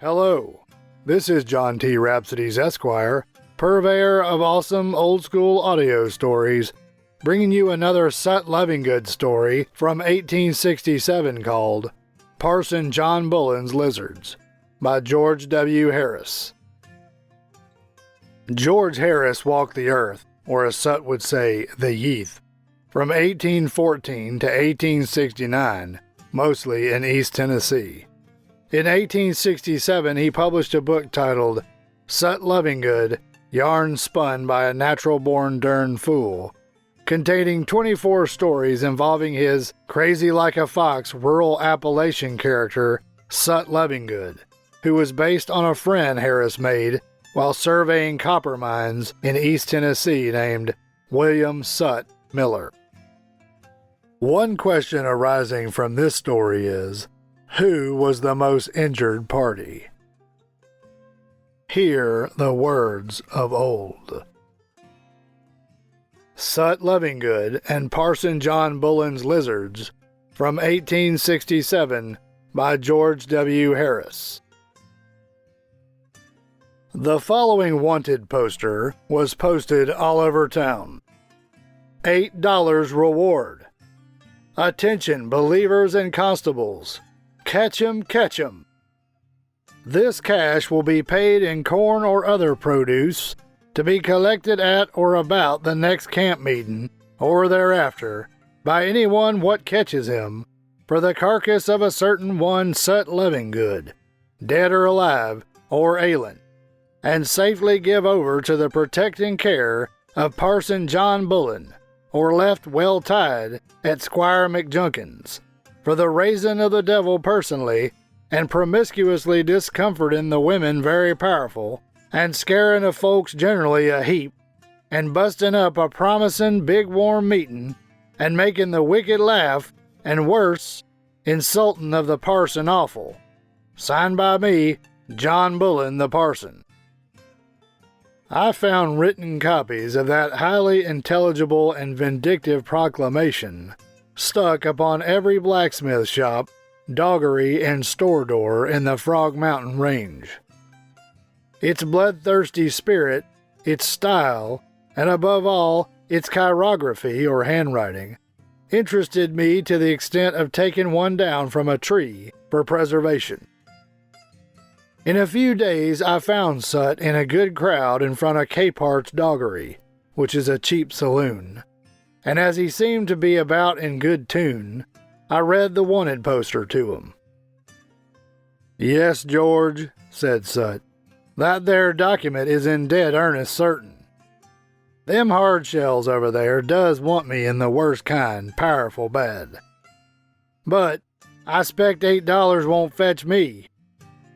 Hello, this is John T. Rhapsodes Esquire, purveyor of awesome old-school audio stories, bringing you another Sut Lovingood story from 1867 called Parson John Bullen's Lizards by George W. Harris. George Harris walked the earth, or as Sut would say, the yeath, from 1814 to 1869, mostly in East Tennessee. In 1867, he published a book titled Sut Lovingood, Yarns Spun by a Natural Born Durn'd Fool, containing 24 stories involving his crazy-like-a-fox rural Appalachian character, Sut Lovingood, who was based on a friend Harris made while surveying copper mines in East Tennessee named William Sut Miller. One question arising from this story is, who was the most injured party? Hear the words of old. Sut Lovingood and Parson John Bullen's Lizards from 1867 by George W. Harris. The following wanted poster was posted all over town. $8 reward. Attention believers and constables. Catch 'em, catch 'em. This cash will be paid in corn or other produce to be collected at or about the next camp meeting or thereafter by anyone what catches him for the carcass of a certain one Sut Lovingood, dead or alive or ailin', and safely give over to the protecting care of Parson John Bullen, or left well tied at Squire McJunkin's, for the raising of the devil personally, and promiscuously discomforting the women very powerful, and scaring of folks generally a heap, and busting up a promising big warm meeting, and making the wicked laugh, and worse, insulting of the parson awful. Signed by me, John Bullen the parson. I found written copies of that highly intelligible and vindictive proclamation stuck upon every blacksmith shop, doggery, and store door in the Frog Mountain Range. Its bloodthirsty spirit, its style, and above all, its chirography or handwriting, interested me to the extent of taking one down from a tree for preservation. In a few days I found Sut in a good crowd in front of Capart's Doggery, which is a cheap saloon, and as he seemed to be about in good tune, I read the wanted poster to him. "Yes, George," said Sut, "that there document is in dead earnest certain. Them hard shells over there does want me in the worst kind, powerful bad. But I spect $8 won't fetch me.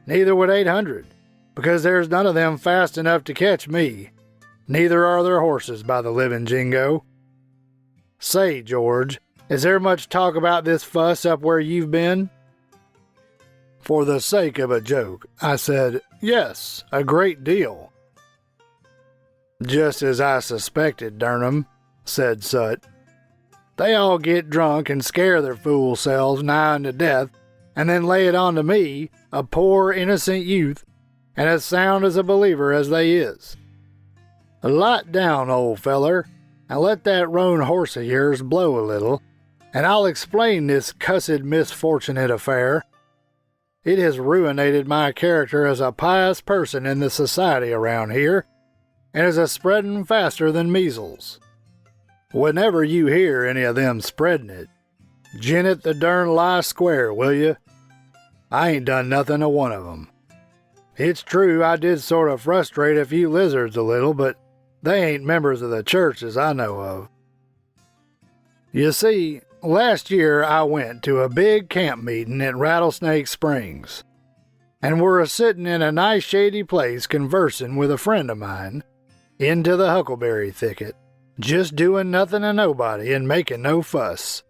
Neither would 800, because there's none of them fast enough to catch me. Neither are their horses, by the living jingo. Say, George, is there much talk about this fuss up where you've been?" For the sake of a joke, I said, "Yes, a great deal." "Just as I suspected, durn 'em," said Sut. "They all get drunk and scare their fool selves nigh unto death, and then lay it on to me, a poor innocent youth, and as sound as a believer as they is. Light down, old feller, and let that roan horse of yours blow a little, and I'll explain this cussed misfortunate affair. It has ruinated my character as a pious person in the society around here, and is a-spreadin' faster than measles. Whenever you hear any of them spreadin' it, gin it the dern lie square, will you? I ain't done nothing to one of 'em. It's true I did sort of frustrate a few lizards a little, but they ain't members of the church as I know of. You see, last year I went to a big camp meeting at Rattlesnake Springs, and were a-sittin' in a nice shady place conversin' with a friend of mine, into the huckleberry thicket, just doing nothing to nobody and making no fuss,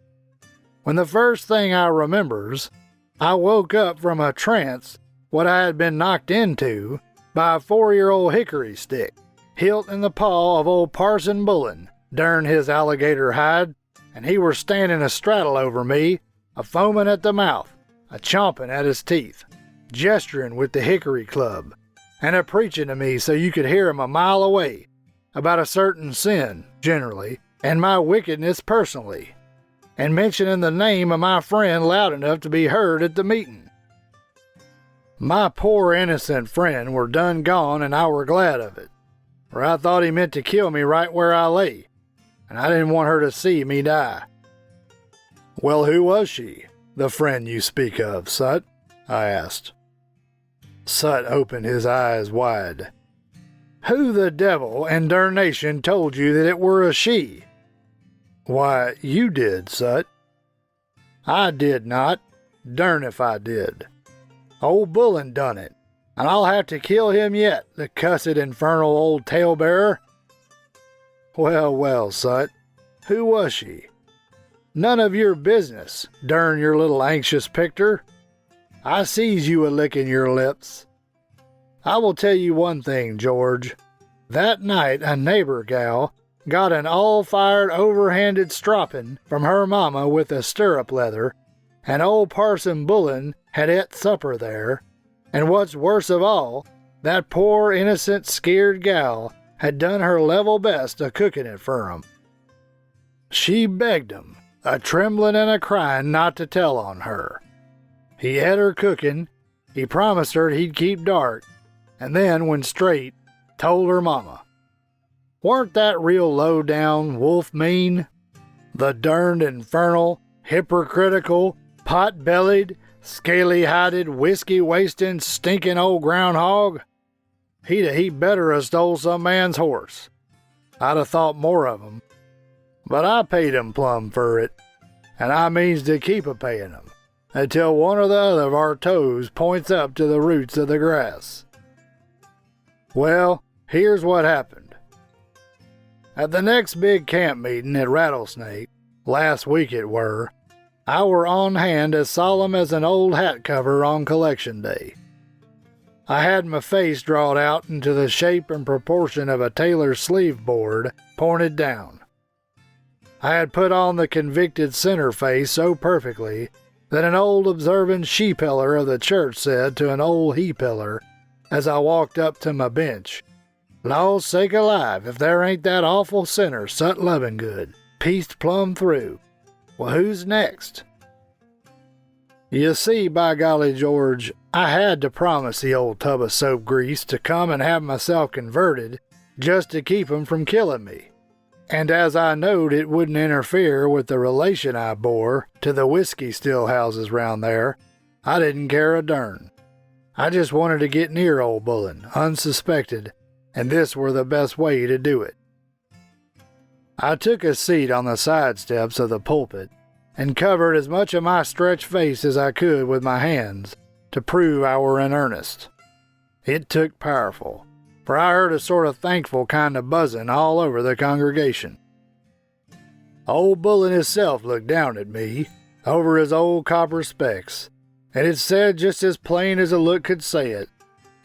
when the first thing I remembers, I woke up from a trance what I had been knocked into by a 4-year-old hickory stick, hilt in the paw of old Parson Bullen, durn his alligator hide, and he were standing a-straddle over me, a-foaming at the mouth, a-chomping at his teeth, gesturing with the hickory club, and a preaching to me so you could hear him a mile away about a certain sin, generally, and my wickedness personally, and mentioning the name of my friend loud enough to be heard at the meeting. My poor innocent friend were done gone, and I were glad of it, for I thought he meant to kill me right where I lay, and I didn't want her to see me die. Well, who was she, the friend you speak of, Sut? I asked. Sut opened his eyes wide. Who the devil and darnation told you that it were a she? Why, you did, Sut. I did not. Dern if I did. Old Bullen done it, and I'll have to kill him yet, the cussed infernal old talebearer. Well, well, Sut, who was she? None of your business, dern your little anxious picter. I sees you a-licking your lips. I will tell you one thing, George. That night a neighbor gal got an all-fired overhanded stropping from her mama with a stirrup leather, and old Parson Bullen had et supper there, and what's worse of all, that poor innocent skeered gal had done her level best a-cooking it for 'em. She begged 'em, a-trembling and a-crying not to tell on her. He had her cooking, he promised her he'd keep dark, and then, when straight, told her mama. Weren't that real low-down, wolf mean? The durned infernal, hypocritical, pot-bellied, scaly-hided, whiskey-wasting, stinking old groundhog? He'd better have stole some man's horse. I'd have thought more of him. But I paid him plumb for it, and I means to keep a-paying him, until one or the other of our toes points up to the roots of the grass. Well, here's what happened. At the next big camp meeting at Rattlesnake, last week it were, I were on hand as solemn as an old hat cover on collection day. I had my face drawed out into the shape and proportion of a tailor's sleeve board, pointed down. I had put on the convicted sinner face so perfectly that an old observant she-pillar of the church said to an old he-pillar as I walked up to my bench, Law's sake alive, if there ain't that awful sinner, Sut Lovingood, pieced plumb through. Well, who's next? You see, by golly, George, I had to promise the old tub of soap grease to come and have myself converted just to keep him from killing me. And as I knowed it wouldn't interfere with the relation I bore to the whiskey still houses round there, I didn't care a dern. I just wanted to get near old Bullen, unsuspected, and this were the best way to do it. I took a seat on the side steps of the pulpit and covered as much of my stretched face as I could with my hands to prove I were in earnest. It took powerful, for I heard a sort of thankful kind of buzzing all over the congregation. Old Bullen himself looked down at me over his old copper specs, and it said just as plain as a look could say it,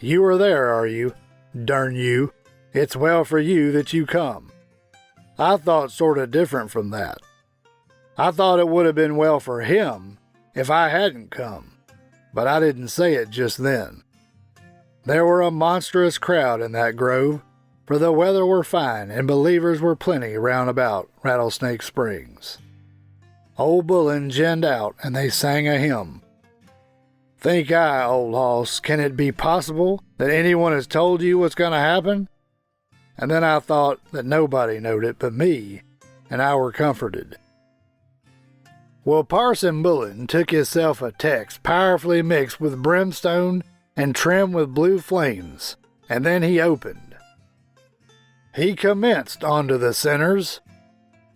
"You are there, are you? Darn you, it's well for you that you come." I thought sort of different from that. I thought it would have been well for him if I hadn't come, but I didn't say it just then. There were a monstrous crowd in that grove, for the weather were fine and believers were plenty round about Rattlesnake Springs. Old Bullen ginned out and they sang a hymn. Think I, old hoss, can it be possible that anyone has told you what's going to happen? And then I thought that nobody knowed it but me, and I were comforted. Well, Parson Bullen took hisself a text powerfully mixed with brimstone and trimmed with blue flames, and then he opened. He commenced onto the sinners.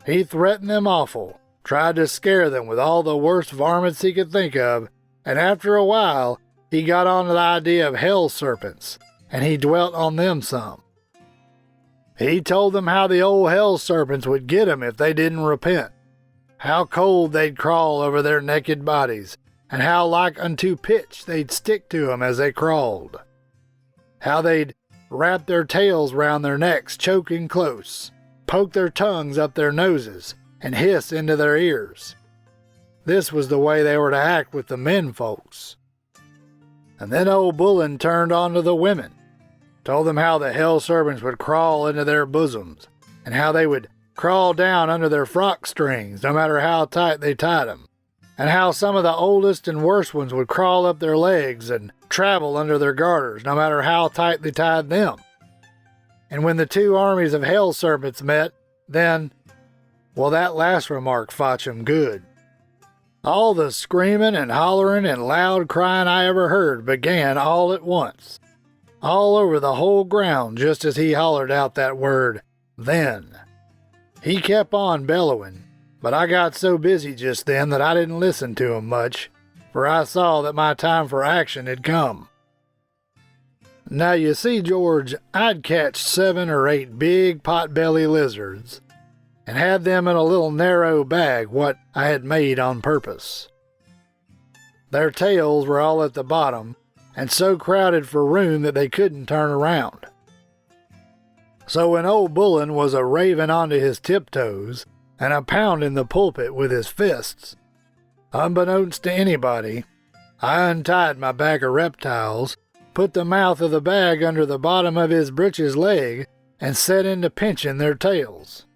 He threatened them awful, tried to scare them with all the worst varmints he could think of, and after a while he got on to the idea of hell serpents, and he dwelt on them some. He told them how the old hell serpents would get 'em if they didn't repent, how cold they'd crawl over their naked bodies, and how like unto pitch they'd stick to 'em as they crawled, how they'd wrap their tails round their necks choking close, poke their tongues up their noses, and hiss into their ears. This was the way they were to act with the men folks. And then old Bullen turned on to the women, told them how the hell serpents would crawl into their bosoms, and how they would crawl down under their frock strings no matter how tight they tied them, and how some of the oldest and worst ones would crawl up their legs and travel under their garters no matter how tight they tied them. And when the two armies of hell serpents met, then, well, that last remark fotched 'em good. All the screaming and hollering and loud crying I ever heard began all at once, all over the whole ground, just as he hollered out that word, then. He kept on bellowing, but I got so busy just then that I didn't listen to him much, for I saw that my time for action had come. Now you see, George, I'd catched 7 or 8 big pot-belly lizards, and had them in a little narrow bag what I had made on purpose. Their tails were all at the bottom, and so crowded for room that they couldn't turn around. So when old Bullen was a raving onto his tiptoes and a pounding the pulpit with his fists, unbeknownst to anybody, I untied my bag of reptiles, put the mouth of the bag under the bottom of his breeches leg, and set into pinching their tails.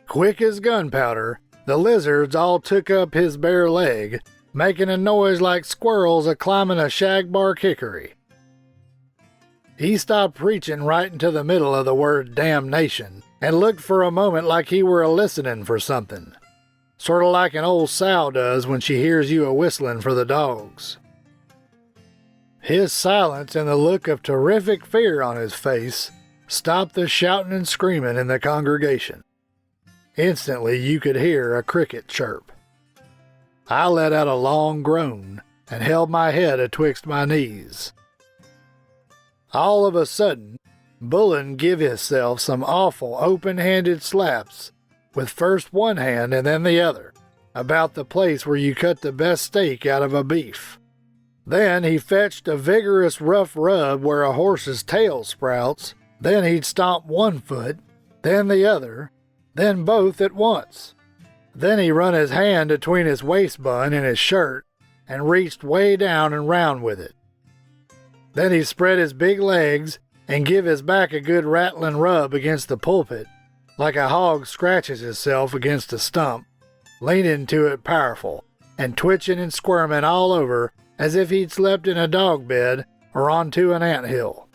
Quick as gunpowder, the lizards all took up his bare leg, making a noise like squirrels a-climbing a shagbark hickory. He stopped preaching right into the middle of the word damnation, and looked for a moment like he were a-listening for something, sort of like an old sow does when she hears you a-whistling for the dogs. His silence and the look of terrific fear on his face stopped the shouting and screaming in the congregation. Instantly you could hear a cricket chirp. I let out a long groan and held my head atwixt my knees. All of a sudden, Bullen give hisself some awful open-handed slaps with first one hand and then the other, about the place where you cut the best steak out of a beef. Then he fetched a vigorous rough rub where a horse's tail sprouts, then he'd stomp one foot, then the other, then both at once. Then he run his hand between his waistband and his shirt and reached way down and round with it. Then he spread his big legs and give his back a good rattling rub against the pulpit, like a hog scratches himself against a stump, leaning to it powerful, and twitching and squirming all over as if he'd slept in a dog bed or onto an anthill.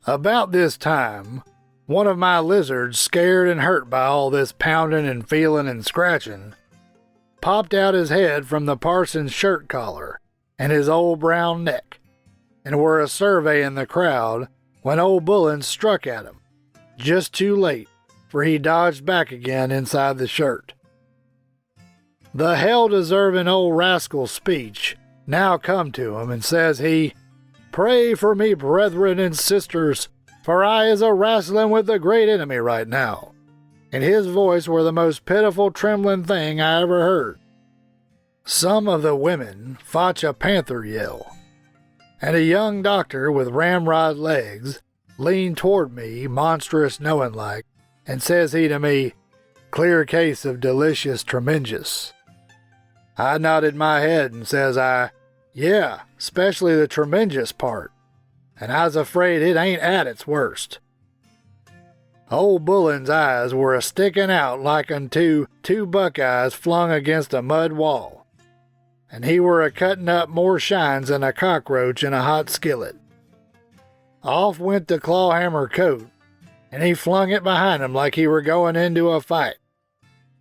About this time, one of my lizards, scared and hurt by all this pounding and feeling and scratching, popped out his head from the parson's shirt collar and his old brown neck, and were a surveying the crowd when old Bullen struck at him, just too late, for he dodged back again inside the shirt. The hell-deserving old rascal's speech now come to him, and says he, "Pray for me, brethren and sisters, for I is a-wrastling with the great enemy right now." And his voice were the most pitiful trembling thing I ever heard. Some of the women fotch a panther yell, and a young doctor with ramrod legs leaned toward me, monstrous knowing like, and says he to me, "Clear case of delicious tremenjous." I nodded my head and says I, "Yeah, especially the tremenjous part," and I's afraid it ain't at its worst. Old Bullen's eyes were a-sticking out like unto two buckeyes flung against a mud wall, and he were a-cutting up more shines than a cockroach in a hot skillet. Off went the clawhammer coat, and he flung it behind him like he were going into a fight.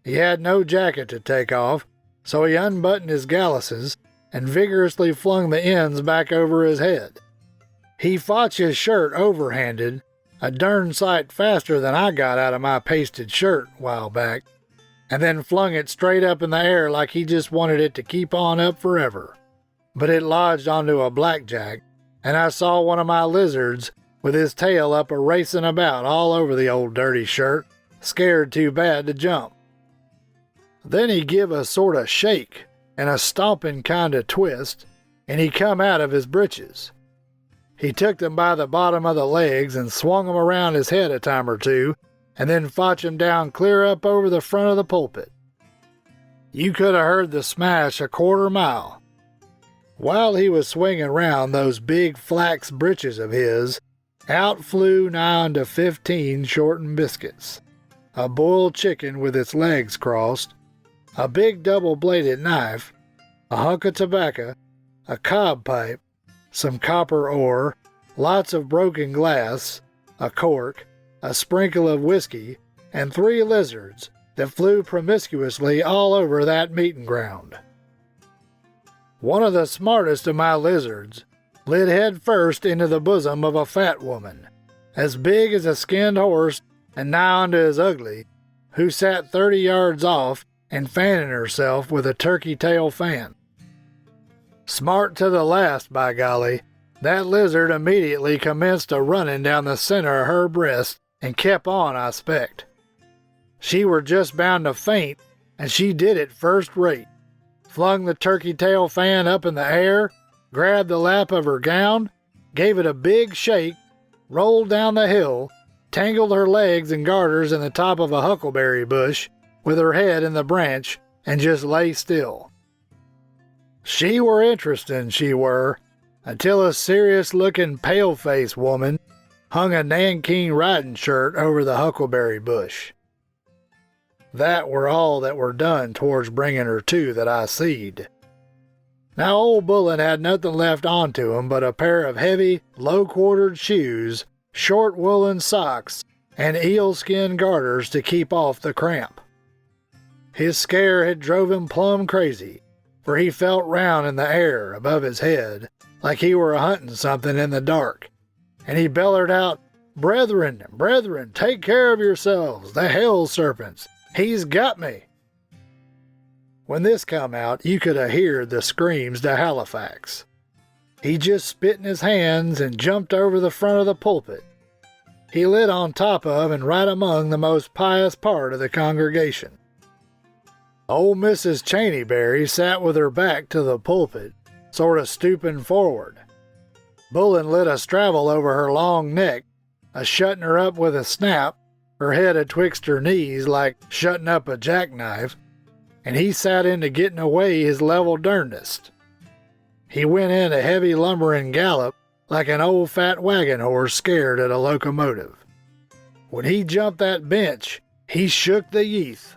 He had no jacket to take off, so he unbuttoned his galluses and vigorously flung the ends back over his head. He fotched his shirt overhanded, a darn sight faster than I got out of my pasted shirt a while back, and then flung it straight up in the air like he just wanted it to keep on up forever. But it lodged onto a blackjack, and I saw one of my lizards with his tail up a-racing about all over the old dirty shirt, scared too bad to jump. Then he give a sort of shake and a stomping kind of twist, and he come out of his britches. He took them by the bottom of the legs and swung 'em around his head a time or two, and then fotched 'em down clear up over the front of the pulpit. You could have heard the smash a quarter mile. While he was swinging round those big flax breeches of his, out flew nigh unto 15 shortened biscuits, a boiled chicken with its legs crossed, a big double-bladed knife, a hunk of tobacco, a cob pipe, some copper ore, lots of broken glass, a cork, a sprinkle of whiskey, and 3 lizards that flew promiscuously all over that meeting ground. One of the smartest of my lizards lit head first into the bosom of a fat woman, as big as a skinned horse and nigh unto as ugly, who sat 30 yards off and fanning herself with a turkey tail fan. Smart to the last, by golly, that lizard immediately commenced a running down the center of her breast and kept on, I spect. She were just bound to faint, and she did it first rate. Flung the turkey tail fan up in the air, grabbed the lap of her gown, gave it a big shake, rolled down the hill, tangled her legs and garters in the top of a huckleberry bush, with her head in the branch, and just lay still. She were interesting, she were, until a serious-looking pale-faced woman hung a nankeen riding shirt over the huckleberry bush. That were all that were done towards bringing her to that I seed. Now old Bullen had nothing left onto him but a pair of heavy, low-quartered shoes, short woolen socks, and eel-skin garters to keep off the cramp. His scare had drove him plumb crazy, for he felt round in the air above his head like he were a-hunting something in the dark, and he bellered out, "Brethren, brethren, take care of yourselves, the hell serpents! He's got me!" When this come out, you could ha' heard the screams to Halifax. He just spit in his hands and jumped over the front of the pulpit. He lit on top of and right among the most pious part of the congregation. Old Mrs. Chaneyberry sat with her back to the pulpit, sort of stooping forward. Bullen lit a straddle over her long neck, a-shutting her up with a snap, her head atwixt her knees like shutting up a jackknife, and he sat into getting away his level dernedest. He went in a heavy lumbering gallop like an old fat wagon horse scared at a locomotive. When he jumped that bench, he shook the yeath.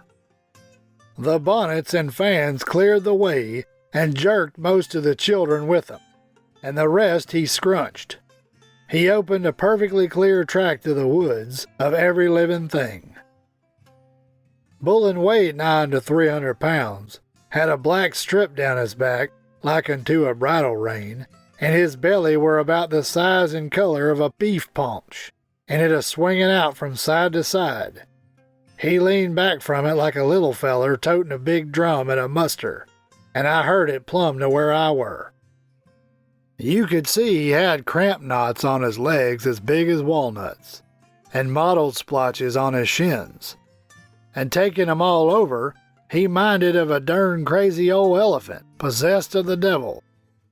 The bonnets and fans cleared the way and jerked most of the children with them, and the rest he scrunched. He opened a perfectly clear track to the woods of every living thing. Bullen weighed nigh unto 300 pounds, had a black strip down his back like unto a bridle rein, and his belly were about the size and color of a beef paunch, and it a-swinging out from side to side. He leaned back from it like a little feller toting a big drum at a muster, and I heard it plumb to where I were. You could see he had cramp knots on his legs as big as walnuts, and mottled splotches on his shins. And taking 'em all over, he minded of a darn crazy old elephant, possessed of the devil,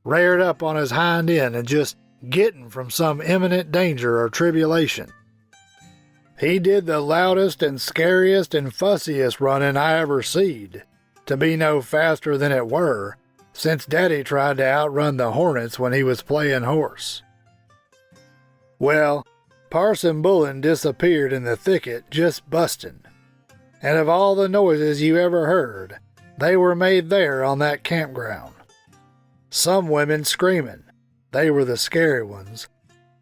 reared up on his hind end and just getting from some imminent danger or tribulation. He did the loudest and scariest and fussiest running I ever seed, to be no faster than it were, since Daddy tried to outrun the hornets when he was playing horse. Well, Parson Bullen disappeared in the thicket just bustin'. And of all the noises you ever heard, they were made there on that campground. Some women screaming, they were the scary ones.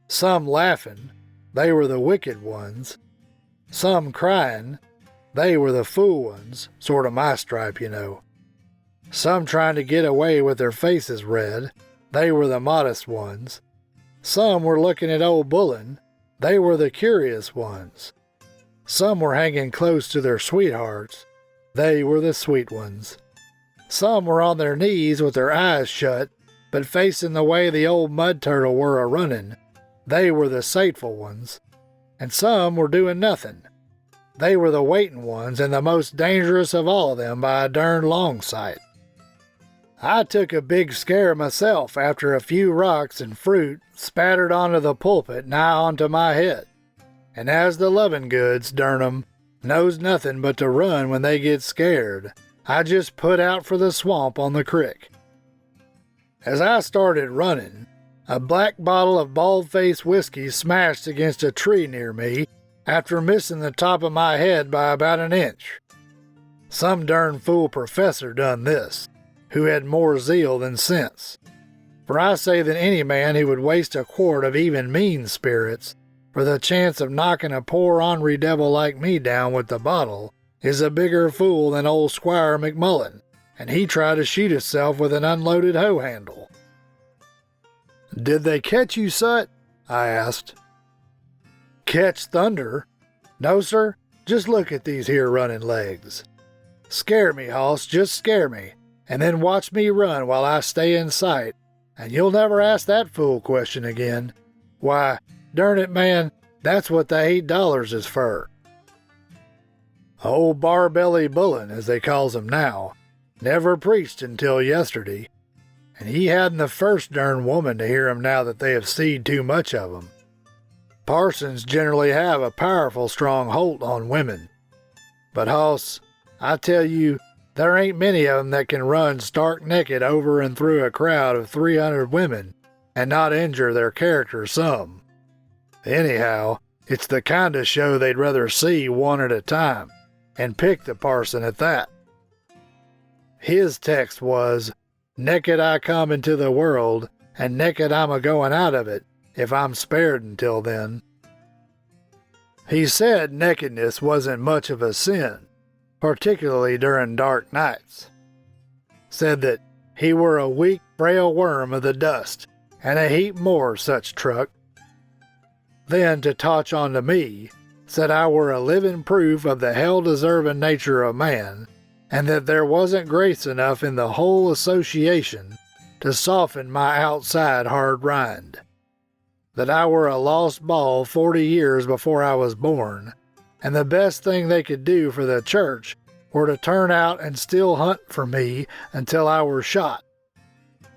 Some laughing, they were the wicked ones. Some crying, they were the fool ones, sort of my stripe, you know. Some trying to get away with their faces red, they were the modest ones. Some were looking at old Bullen, they were the curious ones. Some were hanging close to their sweethearts. They were the sweet ones. Some were on their knees with their eyes shut, but facing the way the old mud turtle were a-running. They were the sateful ones. And some were doing nothing. They were the waiting ones, and the most dangerous of all of them by a darn long sight. I took a big scare myself after a few rocks and fruit spattered onto the pulpit nigh onto my head. And as the Lovingoods, durn 'em, knows nothing but to run when they get scared, I just put out for the swamp on the crick. As I started running, a black bottle of bald-faced whiskey smashed against a tree near me after missing the top of my head by about an inch. Some darn fool professor done this, who had more zeal than sense. For I say that any man who would waste a quart of even mean spirits for the chance of knocking a poor ornery devil like me down with the bottle is a bigger fool than old Squire McMullen, and he tried to shoot himself with an unloaded hoe handle. "Did they catch you, Sut?" I asked. "Catch thunder? No, sir. Just look at these here running legs. Scare me, hoss, just scare me, and then watch me run while I stay in sight, and you'll never ask that fool question again. Why, darn it, man, that's what the $8 is for." Old Barbelly Bullen, as they calls him now, never preached until yesterday, and he hadn't the first darn woman to hear him now that they have seed too much of 'em. Parsons generally have a powerful strong holt on women. But, hoss, I tell you, there ain't many of 'em that can run stark naked over and through a crowd of 300 women and not injure their character some. Anyhow, it's the kind of show they'd rather see one at a time, and pick the parson at that. His text was, "Naked I come into the world, and naked I'm a-going out of it, if I'm spared until then." He said nakedness wasn't much of a sin, particularly during dark nights. Said that he were a weak, frail worm of the dust, and a heap more such truck. Then, to touch on to me, said I were a living proof of the hell-deserving nature of man, and that there wasn't grace enough in the whole association to soften my outside hard rind. That I were a lost ball 40 years before I was born, and the best thing they could do for the church were to turn out and still hunt for me until I were shot.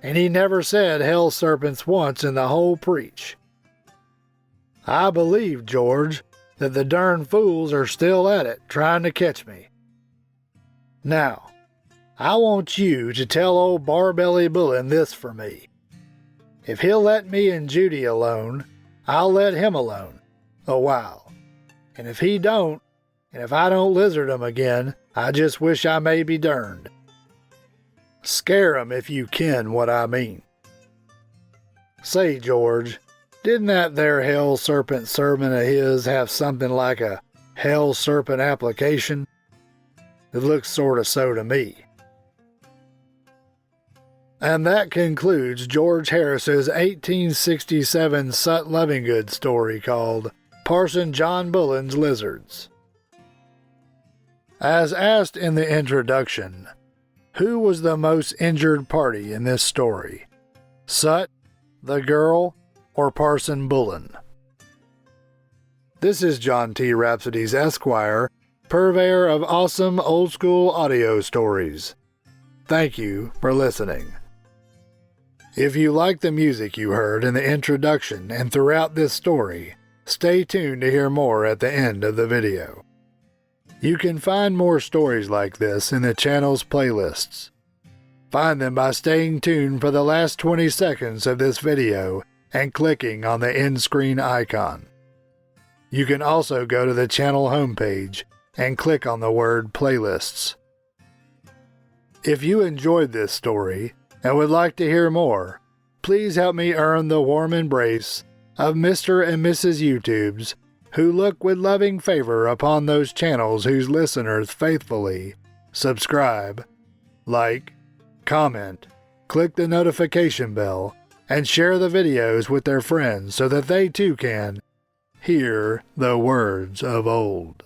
And he never said hell serpents once in the whole preach. I believe, George, that the darn fools are still at it, trying to catch me. Now, I want you to tell old Barbelly Bullen this for me. If he'll let me and Judy alone, I'll let him alone, a while. And if he don't, and if I don't lizard him again, I just wish I may be durned. Scare 'em if you ken what I mean. Say, George, didn't that there hell serpent sermon of his have something like a hell serpent application? It looks sort of so to me. And that concludes George Harris's 1867 Sut Lovingood story called Parson John Bullen's Lizards. As asked in the introduction, who was the most injured party in this story? Sut, the girl, or Parson Bullen? This is John T. Rhapsodies, Esquire, purveyor of awesome old-school audio stories. Thank you for listening. If you like the music you heard in the introduction and throughout this story, stay tuned to hear more at the end of the video. You can find more stories like this in the channel's playlists. Find them by staying tuned for the last 20 seconds of this video and clicking on the end screen icon. You can also go to the channel homepage and click on the word Playlists. If you enjoyed this story and would like to hear more, please help me earn the warm embrace of Mr. and Mrs. YouTubes who look with loving favor upon those channels whose listeners faithfully subscribe, like, comment, click the notification bell, and share the videos with their friends so that they too can hear the words of old.